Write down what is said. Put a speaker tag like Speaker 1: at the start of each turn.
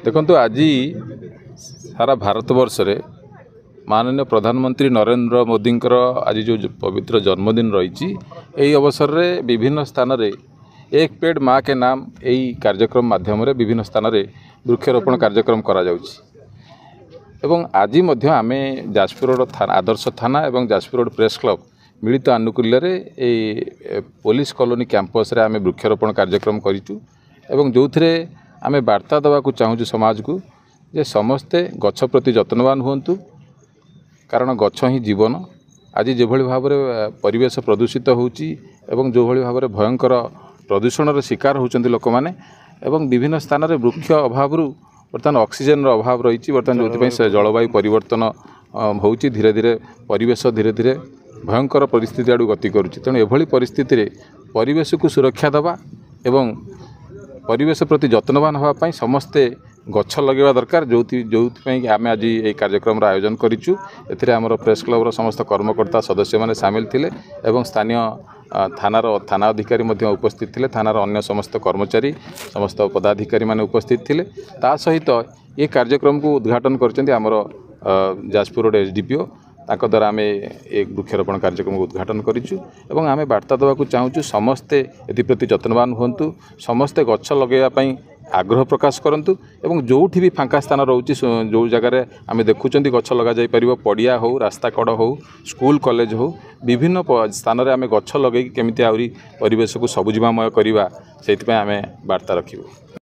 Speaker 1: देखु आज सारा भारतवर्ष रे माननीय प्रधानमंत्री नरेंद्र मोदी आज जो पवित्र जन्मदिन रही अवसर रे विभिन्न स्थान रे एक पेड़ माँ के नाम यही कार्यक्रम माध्यम रे विभिन्न स्थान रे वृक्षरोपण कार्यक्रम करा जाउछि। एवं आज आमे जाजपुर रोड आदर्श थाना एवं जाजपुर रोड प्रेस क्लब मिलित आनुकूल्य रे पुलिस कॉलोनी कैंपस रे आमे वृक्षरोपण कार्यक्रम करिचु एवं जो आमे वार्ता देवाक चाहूँ समाज को जे समस्ते गछ प्रति जत्नवान हुंतु कारण गछ ही जीवन। आज जो भाव में परिवेश प्रदूषित होउची एवं जो भाव में भयंकर प्रदूषण शिकार होउचंती लोक माने एवं विभिन्न स्थान रे वृक्ष अभाव बर्तमान ऑक्सीजन अभाव रही बर्तमान जो जलवायु परिवर्तन होउची धीरे धीरे परिवेश धीरे धीरे भयंकर परिस्थिति आड़ गति करुच्ची। तेणु एभली परिस्थिति रे परिवेश को सुरक्षा देवा एवं परिवेश प्रति जत्नवान होगापाई समस्ते गछ लगेवा दरकार जो आम आज ये कार्यक्रम आयोजन करिचु। एथिरे आमर प्रेस क्लब समस्त कर्मकर्ता सदस्य माने सामिल थिले एवं स्थानीय थाना अधिकारी उपस्थित थिले, थानार अन्य समस्त कर्मचारी समस्त पदाधिकारी माने उपस्थित थिले। ता सहित ये कार्यक्रम को उद्घाटन करचंती आमर जाजपुर रोड एसडीपीओ ताक द्वारा आम एक वृक्षरोपण कार्यक्रम को उद्घाटन करिचु एवं आम वार्ता देवाक चाहूँ समस्ते एप्रति जत्नवान हुंतु, समस्ते गछ लगेवाई आग्रह प्रकाश करंतु एवं जोठी भी फांका स्थान रोचे जो जगार आम देखुं गछ लग जापर पड़िया हो रास्ता कड़ हो स्कूल कॉलेज हो विभिन्न स्थान में आम गछ लगे केमिति आहुरी परिवेश को सबुजिमामय करवा से आम वार्ता रखिबु।